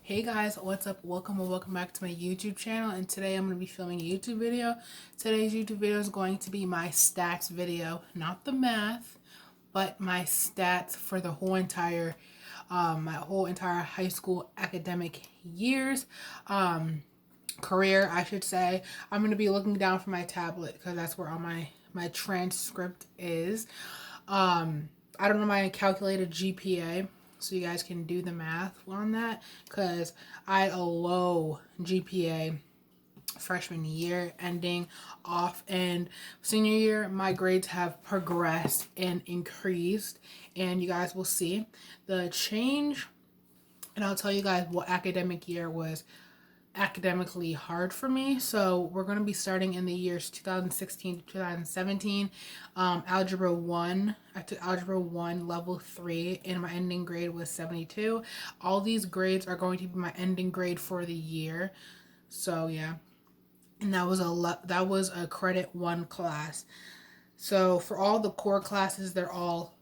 Hey guys, what's up? Welcome or welcome back to my YouTube channel, and today I'm going to be filming a YouTube video. Today's YouTube video is going to be my stats video, not the math, but my stats for the whole entire my whole entire high school academic years, career I should say. I'm going to be looking down from my tablet because that's where all my transcript is. I don't know my calculated GPA, so you guys can do the math on that, because I had a low GPA freshman year ending off, and senior year my grades have progressed and increased, and you guys will see the change. And I'll tell you guys what academic year was academically hard for me. So we're going to be starting in the years 2016 to 2017. Algebra 1, I took Algebra 1 level 3 and my ending grade was 72. All these grades are going to be my ending grade for the year. So yeah. And that was a credit 1 class. So for all the core classes, they're all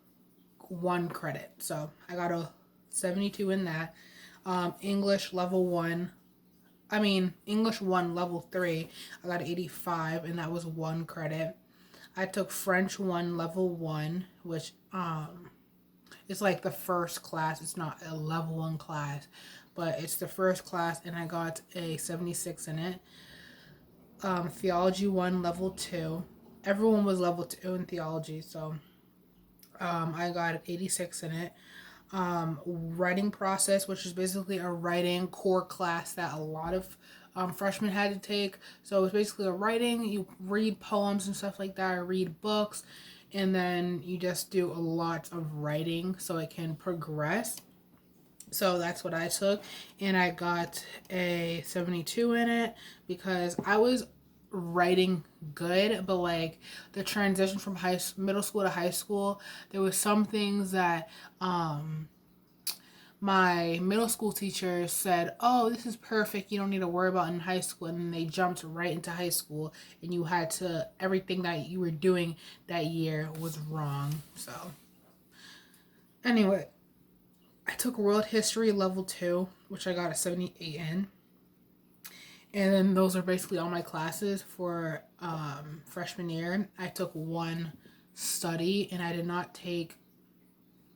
1 credit. So I got a 72 in that. English level 1, English 1 level 3, I got 85, and that was 1 credit. I took French 1 level 1, which it's like the first class. It's not a level 1 class, but it's the first class, and I got a 76 in it. Theology 1 level 2. Everyone was level 2 in theology, so I got 86 in it. Writing process, which is basically a writing core class that a lot of freshmen had to take. So it's basically a writing, you read poems and stuff like that, or read books, and then you just do a lot of writing so it can progress. So that's what I took, and I got a 72 in it because I was writing good, but like the transition from middle school to high school, there was some things that my middle school teacher said, "Oh, this is perfect. You don't need to worry about in high school." And then they jumped right into high school, and you had to, everything that you were doing that year was wrong. So anyway, I took world history level 2, which I got a 78 in. And then those are basically all my classes for freshman year. I took 1 study, and I did not take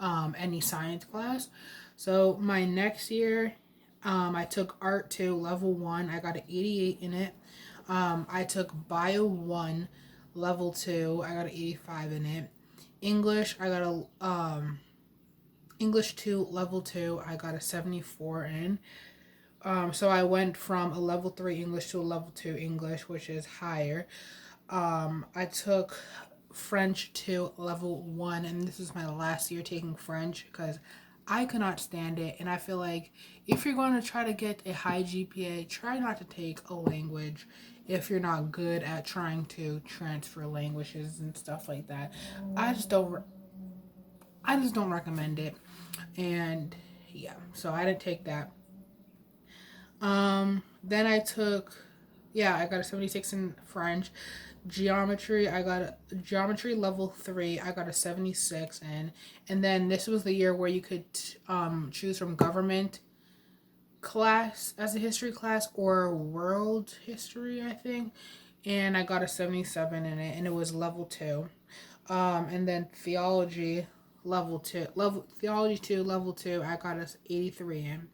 any science class. So my next year, I took art 2 level 1. I got an 88 in it. I took bio 1 level 2. I got an 85 in it. English, I got a English 2 level 2. I got a 74 in. So I went from a level 3 English to a level 2 English, which is higher. I took French 2 level 1, and this is my last year taking French because I could not stand it. And I feel like if you're going to try to get a high GPA, try not to take a language if you're not good at trying to transfer languages and stuff like that. I just don't recommend it. And yeah, so I didn't take that. Then I took, yeah, I got a 76 in French. Geometry, I got a geometry level 3. I got a 76 in. And then this was the year where you could choose from government class as a history class or world history, I think. And I got a 77 in it, and it was level 2. And then theology level 2, theology 2 level 2, I got a 83 in.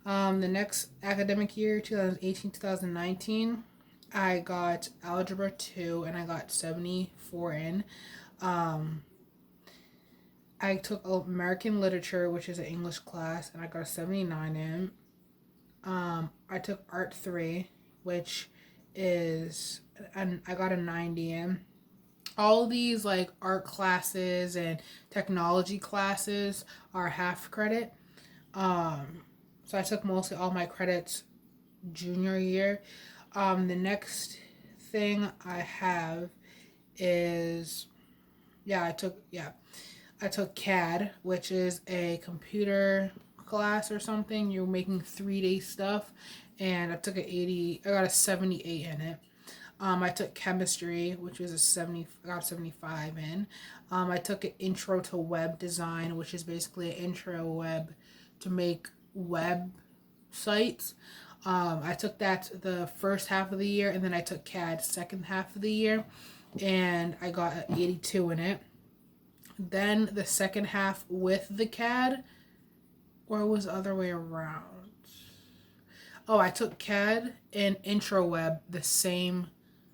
The next academic year, 2018-2019, I got Algebra 2, and I got 74 in. I took American Literature, which is an English class, and I got a 79 in. I took Art 3, which is, and I got a 90 in. All these like art classes and technology classes are half credit. So I took mostly all my credits junior year. The next thing I have is, I took CAD, which is a computer class or something. You're making 3D stuff, and I got a 78 in it. I took chemistry, which was I got 75 in. I took an intro to web design, which is basically an intro web to make web sites. I took that the first half of the year, and then I took CAD second half of the year, and I got an 82 in it. Then the second half with the CAD, or it was the other way around. Oh, I took CAD and Intro Web the same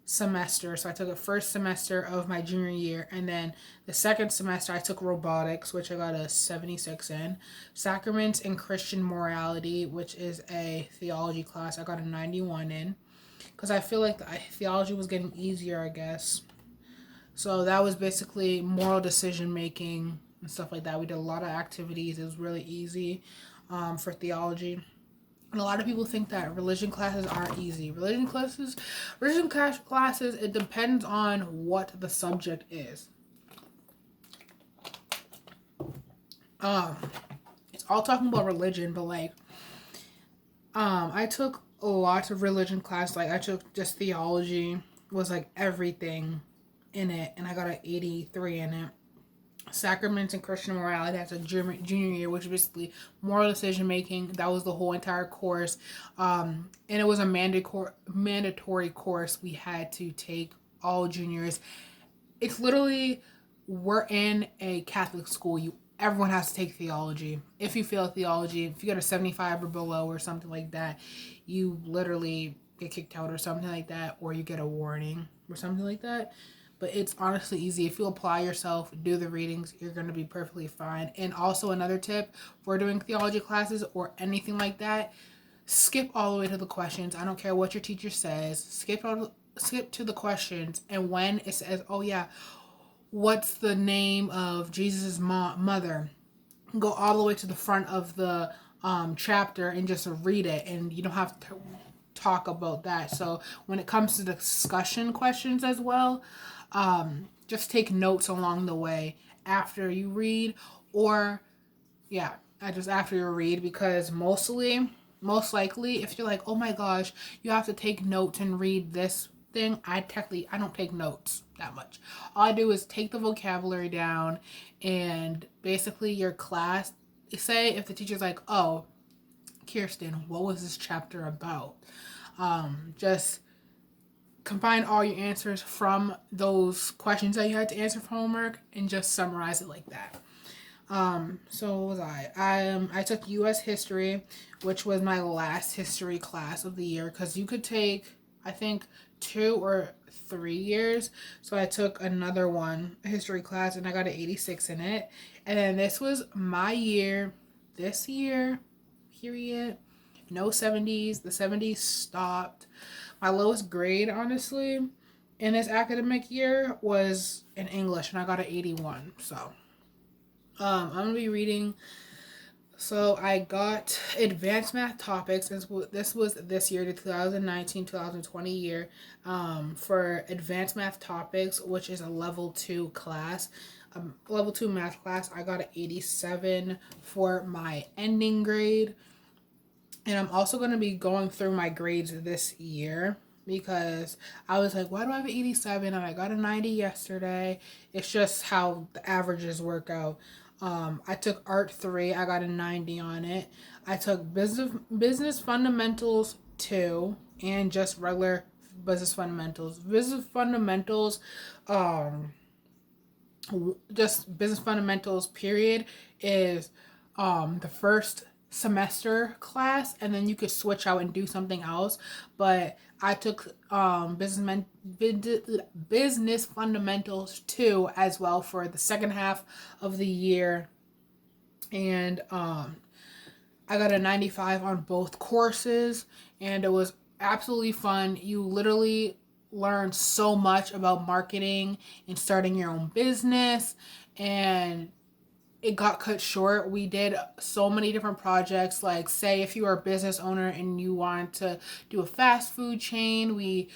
semester. So I took the first semester of my junior year, and then the second semester I took robotics, which I got a 76 in. Sacraments and Christian morality, which is a theology class, I got a 91 in, because I feel like the theology was getting easier, I guess. So that was basically moral decision making and stuff like that. We did a lot of activities. It was really easy for theology. And a lot of people think that religion classes are easy. Religion classes, it depends on what the subject is. It's all talking about religion, but like, I took a lot of religion class. Like, I took just theology, was like everything in it, and I got an 83 in it. Sacraments and Christian morality, that's a junior year, which is basically moral decision making. That was the whole entire course, and it was a mandatory course we had to take all juniors. It's literally, we're in a Catholic school. Everyone has to take theology. If you fail theology, if you get a 75 or below or something like that, you literally get kicked out or something like that, or you get a warning or something like that. But it's honestly easy. If you apply yourself, do the readings, you're going to be perfectly fine. And also another tip for doing theology classes or anything like that, skip all the way to the questions. I don't care what your teacher says. Skip to the questions. And when it says, oh yeah, what's the name of Jesus' mother? Go all the way to the front of the chapter and just read it. And you don't have to talk about that. So when it comes to discussion questions as well, just take notes along the way after you read, or just after you read, because most likely if you're like, oh my gosh, you have to take notes and read this thing, I don't take notes that much. All I do is take the vocabulary down, and basically your class, say if the teacher's like, oh, Kirsten, what was this chapter about? Just combine all your answers from those questions that you had to answer for homework and just summarize it like that. So what was I took U.S. history, which was my last history class of the year, because you could take, I think, 2 or 3 years. So I took another one, a history class, and I got an 86 in it. And then this was my year, this year, period. No 70s. The 70s stopped. My lowest grade, honestly, in this academic year was in English, and I got an 81. So I'm going to be reading. So I got advanced math topics. This was this year, the 2019-2020 year, for advanced math topics, which is a level 2 class. Level 2 math class. I got an 87 for my ending grade. And I'm also going to be going through my grades this year, because I was like, why do I have an 87 and I got a 90 yesterday? It's just how the averages work out. I took Art 3. I got a 90 on it. I took Business Fundamentals 2 and just regular Business Fundamentals. Business Fundamentals, just Business Fundamentals, period, is the first semester class, and then you could switch out and do something else. But I took Business Fundamentals 2 as well for the second half of the year, and I got a 95 on both courses, and it was absolutely fun. You literally learn so much about marketing and starting your own business, and it got cut short. We did so many different projects. Like, say if you are a business owner and you want to do a fast food chain, we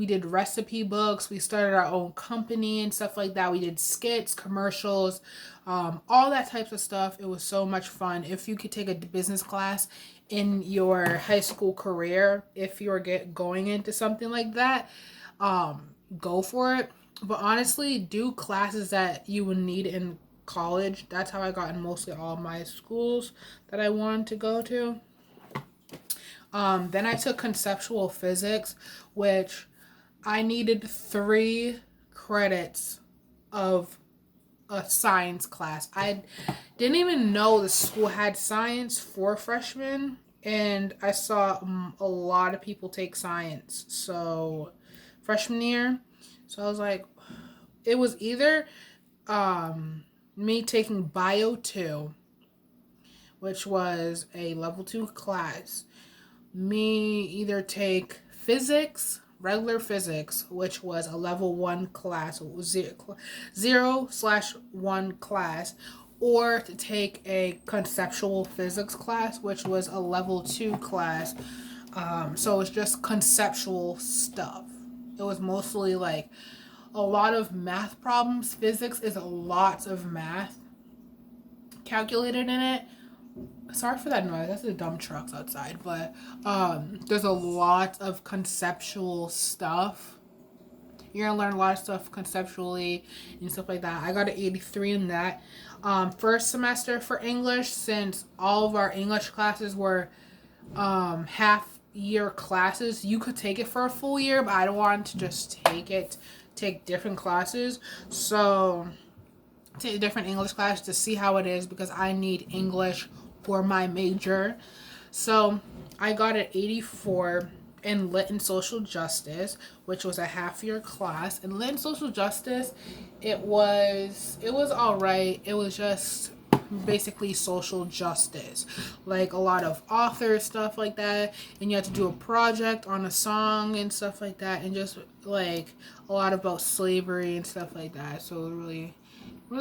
did recipe books. We started our own company and stuff like that. We did skits, commercials, all that types of stuff. It was so much fun. If you could take a business class in your high school career, if you're going into something like that, go for it. But honestly, do classes that you would need in college. That's how I got in mostly all my schools that I wanted to go to. Then I took conceptual physics, which I needed 3 credits of a science class. I didn't even know the school had science for freshmen, and I saw a lot of people take science. So freshman year, so I was like, it was either me taking Bio 2, which was a level 2 class, me either take physics, regular physics, which was a level 1 class, 0/1 class, or to take a conceptual physics class, which was a level 2 class. So it's just conceptual stuff. It was mostly like a lot of math problems. Physics is lots of math calculated in it. Sorry for that noise. That's the dumb trucks outside. But there's a lot of conceptual stuff. You're gonna learn a lot of stuff conceptually and stuff like that. I got an 83 in that. First semester for English, since all of our English classes were half year classes, you could take it for a full year, but I don't want to just take different classes. So take different English classes to see how it is, because I need English for my major. So I got an 84 in Lit and Social Justice, which was a half year class. In Lit and Social Justice, it was all right. It was just basically social justice, like a lot of author stuff like that, and you had to do a project on a song and stuff like that, and just like a lot about slavery and stuff like that. So really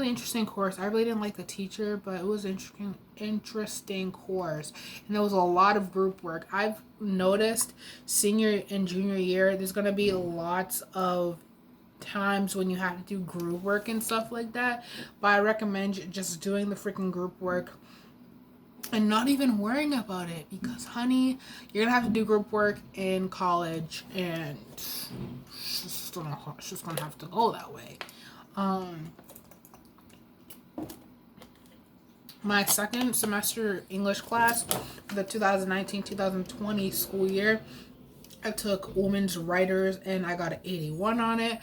interesting course. I really didn't like the teacher, but it was interesting course, and there was a lot of group work. I've noticed senior and junior year, there's gonna be lots of times when you have to do group work and stuff like that, but I recommend just doing the freaking group work and not even worrying about it, because honey, you're gonna have to do group work in college, and it's just gonna have to go that way. My second semester English class for the 2019-2020 school year, I took women's writers and I got an 81 on it.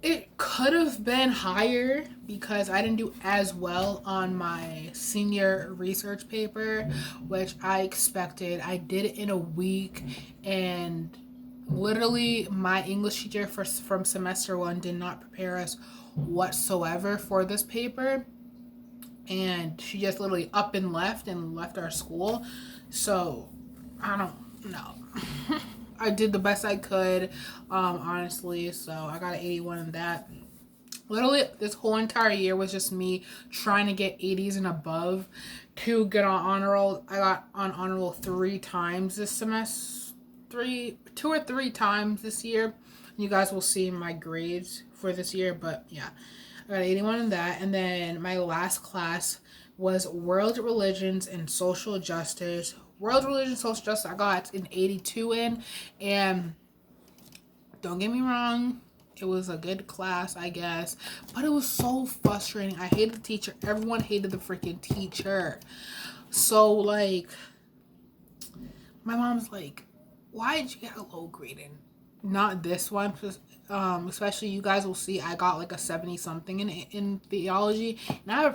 It could have been higher because I didn't do as well on my senior research paper, which I expected. I did it in a week, and literally my English teacher from semester 1 did not prepare us whatsoever for this paper, and she just literally up and left our school. So I don't know. I did the best I could, honestly. So I got an 81 in that. Literally, this whole entire year was just me trying to get 80s and above to get on honor roll. I got on honor roll 3 times this semester, 2 or 3 times this year. You guys will see my grades for this year, but yeah, I got 81 in that. And then my last class was World Religions and Social Justice. World Religion, Social Justice, I got an 82 in, and don't get me wrong, it was a good class, I guess, but it was so frustrating. I hated the teacher. Everyone hated the freaking teacher. So, like, my mom's like, why did you get a low grade in? Not this one, especially you guys will see I got like a 70 something in theology, and I have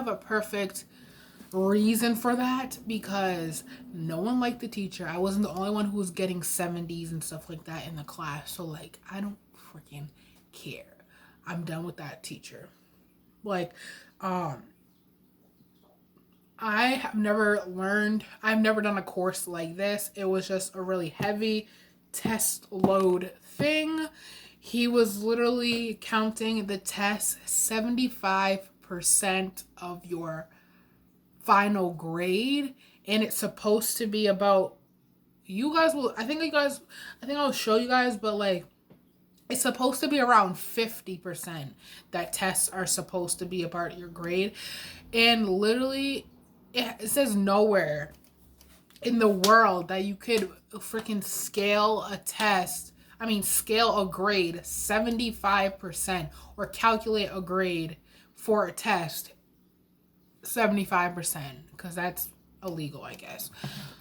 a perfect reason for that, because no one liked the teacher. I wasn't the only one who was getting 70s and stuff like that in the class. So like, I don't freaking care. I'm done with that teacher. Like, I've never done a course like this. It was just a really heavy test load thing. He was literally counting the test 75% of your final grade, and it's supposed to be about, you guys will, I think I'll show you guys, but like, it's supposed to be around 50% that tests are supposed to be a part of your grade. And literally it says nowhere in the world that you could freaking scale a grade 75% or calculate a grade for a test 75%, because that's illegal, I guess.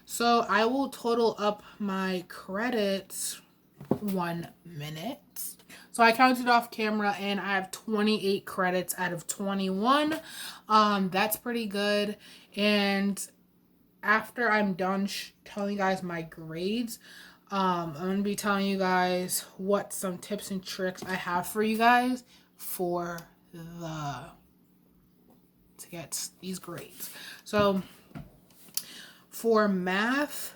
So I will total up my credits 1 minute. So I counted off camera and I have 28 credits out of 21. That's pretty good. And after I'm done telling you guys my grades, I'm going to be telling you guys what some tips and tricks I have for you guys for to get these grades. So for math,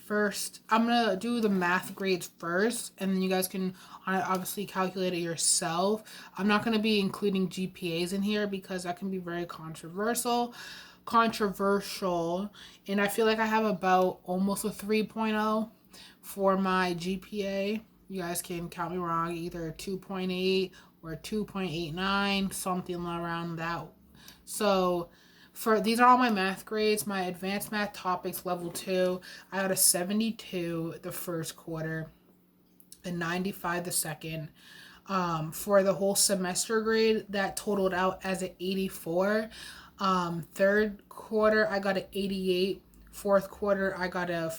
first, I'm going to do the math grades first, and then you guys can obviously calculate it yourself. I'm not going to be including GPAs in here because that can be very controversial, and I feel like I have about almost a 3.0 for my GPA. You guys can count me wrong, either 2.8 or 2.89, something around that. So these are all my math grades. My advanced math topics level 2, I got a 72 the first quarter, a 95 the second. For the whole semester grade, that totaled out as an 84. Third quarter, I got an 88. Fourth quarter, I got a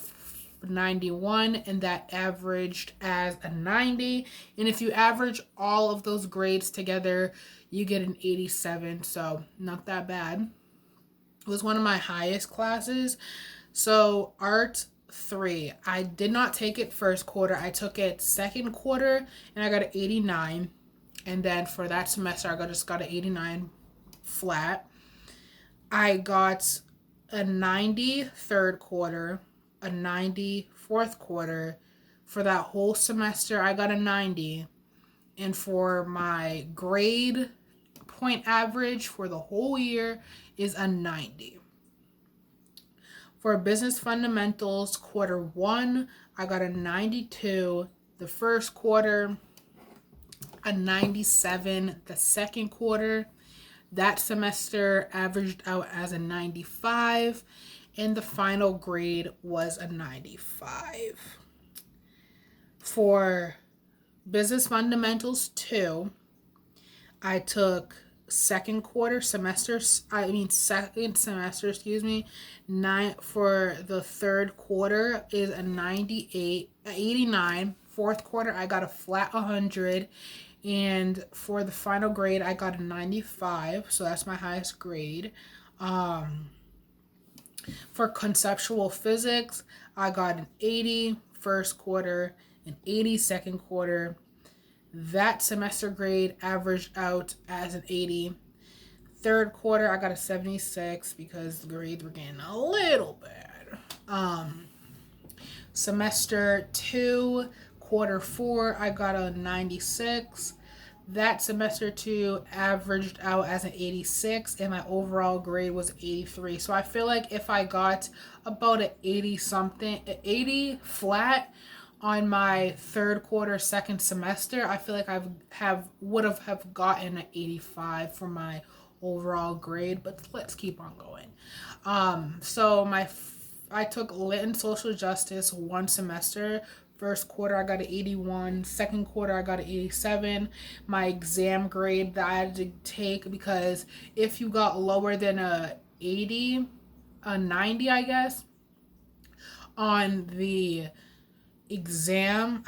91, and that averaged as a 90. And if you average all of those grades together, you get an 87. So not that bad. It was one of my highest classes. So art 3, I did not take it first quarter. I took it second quarter and I got an 89. And then for that semester, I just got an 89 flat. I got a 90 third quarter, a 90 fourth quarter. For that whole semester, I got a 90. And for my grade point average for the whole year is a 90. For business fundamentals, quarter 1, I got a 92 the first quarter, a 97 the second quarter. That semester averaged out as a 95, and the final grade was a 95. For business fundamentals 2, I took second semester, 9 for the third quarter is a 98, 89. Fourth quarter, I got a flat 100. And for the final grade, I got a 95. So that's my highest grade. For conceptual physics, I got an 80 first quarter, an 80 second quarter. That semester grade averaged out as an 80. Third quarter, I got a 76 because the grades were getting a little bad. Semester 2, quarter 4, I got a 96. That semester 2 averaged out as an 86, and my overall grade was 83. So I feel like if I got about an 80 flat on my third quarter, second semester, I feel like I would have gotten an 85 for my overall grade. But let's keep on going. So I took Lit and Social Justice one semester. First quarter, I got an 81. Second quarter, I got an 87. My exam grade that I had to take, because if you got lower than a 80, a 90, I guess, on the exam,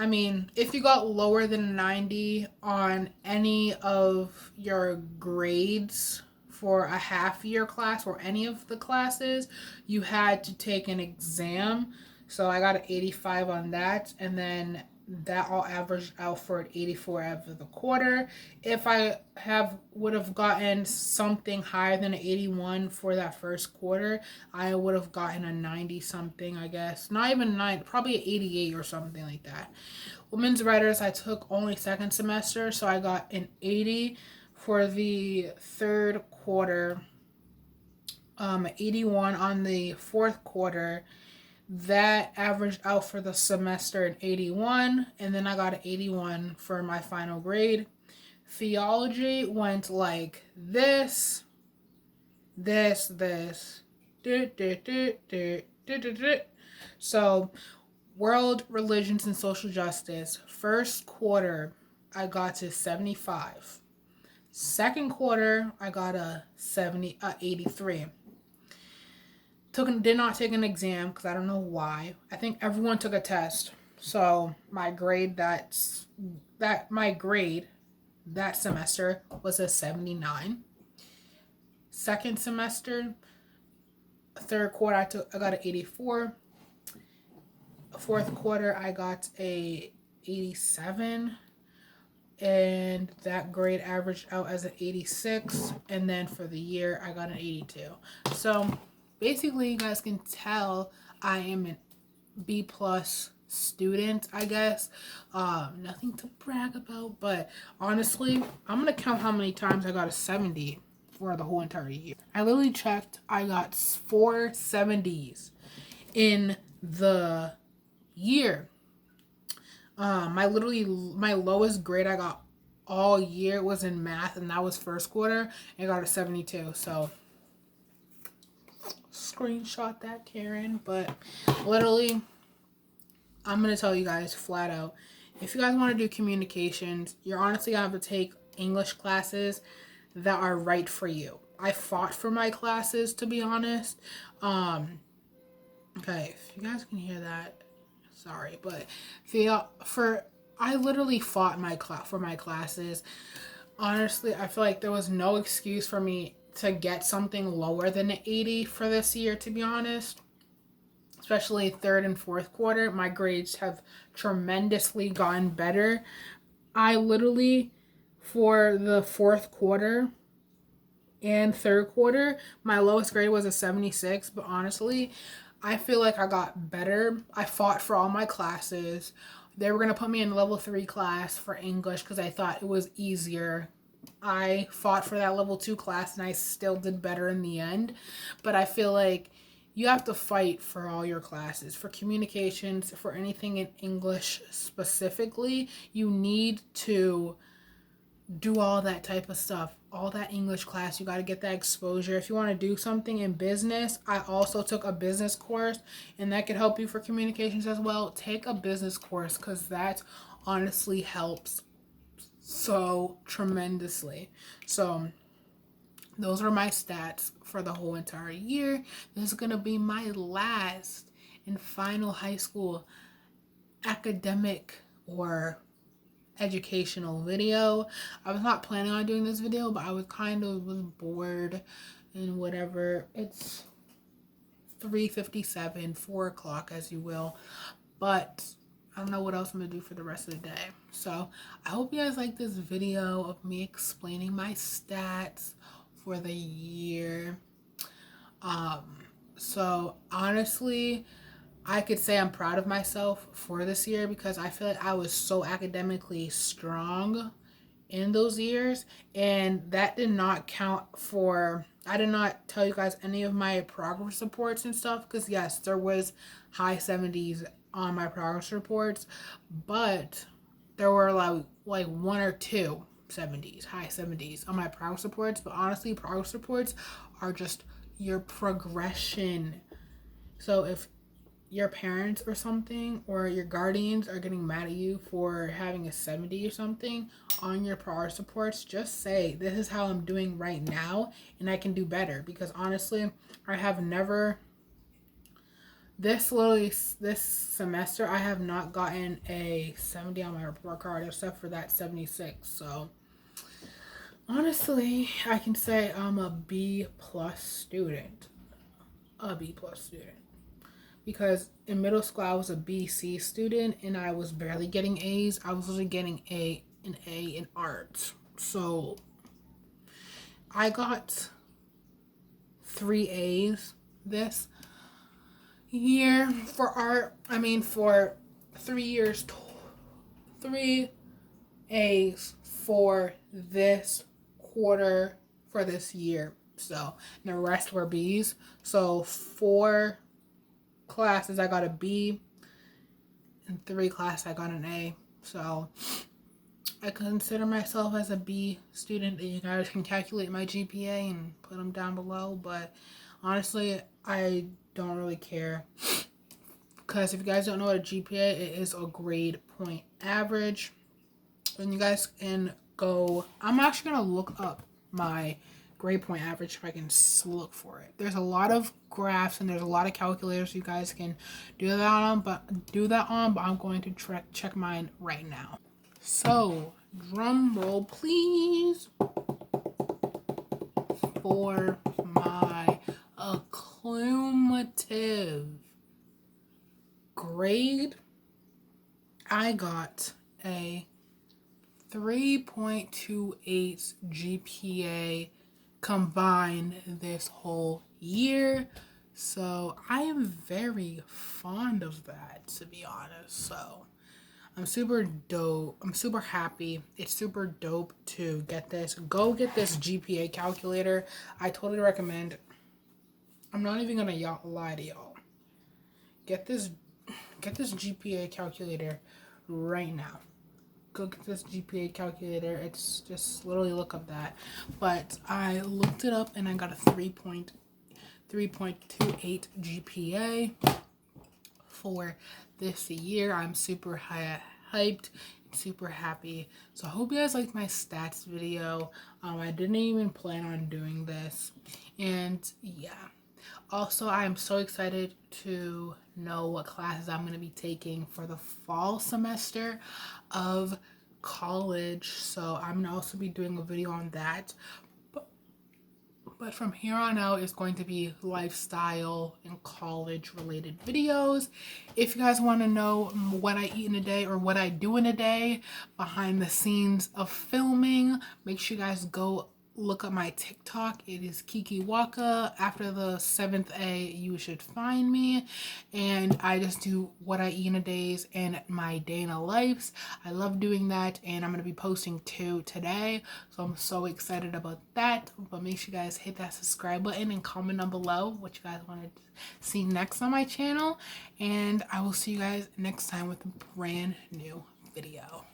if you got lower than 90 on any of your grades for a half year class or any of the classes, you had to take an exam. So I got an 85 on that, and then that all averaged out for an 84 after the quarter. If I would have gotten something higher than an 81 for that first quarter, I would have gotten a 90 something, I guess. Not even 9, probably an 88 or something like that. Women's Writers, I took only second semester, so I got an 80 for the third quarter, 81 on the fourth quarter. That averaged out for the semester in 81, and then I got an 81 for my final grade. Theology went like this. So, world, religions, and social justice. First quarter, I got to 75. Second quarter, I got a 83. Did not take an exam because I don't know why. I think everyone took a test. So my grade that semester was a 79. Second semester, third quarter I got an 84. Fourth quarter I got a 87, and that grade averaged out as an 86, and then for the year I got an 82. So basically you guys can tell I am an B plus student, I guess. Nothing to brag about, but honestly I'm gonna count how many times I got a 70 for the whole entire year. I literally checked, I got 4 70s in the year. My lowest grade I got all year was in math, and that was first quarter. I got a 72. So screenshot that, Karen. But literally, I'm gonna tell you guys flat out, if you guys want to do communications, you're honestly gonna have to take English classes that are right for you. I fought for my classes, to be honest. Okay, if you guys can hear that, sorry, but I literally fought for my classes. Honestly, I feel like there was no excuse for me to get something lower than an 80 for this year, to be honest. Especially third and fourth quarter, my grades have tremendously gotten better. I literally, for the fourth quarter and third quarter, my lowest grade was a 76, but honestly, I feel like I got better. I fought for all my classes. They were going to put me in level 3 class for English because I thought it was easier. I fought for that level 2 class and I still did better in the end. But I feel like you have to fight for all your classes. For communications, for anything in English specifically, you need to do all that type of stuff, all that English class. You got to get that exposure. If you want to do something in business, I also took a business course, and that could help you for communications as well. Take a business course because that honestly helps so tremendously. So those are my stats for the whole entire year. This is going to be my last and final high school academic or educational video. I was not planning on doing this video, but I was bored and whatever. It's 3:57, 4 o'clock as you will, but I don't know what else I'm gonna do for the rest of the day. So I hope you guys like this video of me explaining my stats for the year. So honestly, I could say I'm proud of myself for this year because I feel like I was so academically strong in those years, and that did not count for, I did not tell you guys any of my progress reports and stuff because yes, there was high 70s on my progress reports, but there were like 1 or 2 70s, high 70s on my progress reports. But honestly, progress reports are just your progression. So if your parents or something or your guardians are getting mad at you for having a 70 or something on your progress reports, just say, this is how I'm doing right now and I can do better. Because honestly, I have never, this semester, I have not gotten a 70 on my report card except for that 76. So honestly, I can say I'm a B plus student. A B plus student. Because in middle school I was a BC student and I was barely getting A's. I was only getting an A in art. So I got 3 A's this year for art. I mean, for 3 years, 3 A's for this quarter, for this year. So the rest were B's. So 4 classes I got a B, and 3 classes I got an A. So I consider myself as a B student, and you guys can calculate my GPA and put them down below. But honestly, I don't really care, because if you guys don't know what a GPA, it is a grade point average. And you guys can go, I'm actually gonna look up my grade point average if I can look for it. There's a lot of graphs and there's a lot of calculators you guys can do that on, but I'm going to check mine right now. So, drum roll please for my accumulative grade. I got a 3.28 GPA combined this whole year. So I am very fond of that, to be honest. So I'm super dope. I'm super happy. It's super dope to get this. Go get this GPA calculator. I totally recommend. I'm not even gonna lie to y'all. Get this GPA calculator right now. Go get this GPA calculator. It's just literally look up that. But I looked it up and I got a 3.28 GPA for this year. I'm super hyped, super happy. So I hope you guys liked my stats video. I didn't even plan on doing this. And yeah. Also, I am so excited to know what classes I'm going to be taking for the fall semester of college. So I'm going to also be doing a video on that. But from here on out, it's going to be lifestyle and college related videos. If you guys want to know what I eat in a day or what I do in a day behind the scenes of filming, make sure you guys go look up my TikTok. It is Kiki Waka. After the 7th A, you should find me. And I just do what I eat in a days and my day in a lives. I love doing that, and I'm going to be posting 2 today. So I'm so excited about that. But make sure you guys hit that subscribe button and comment down below what you guys want to see next on my channel. And I will see you guys next time with a brand new video.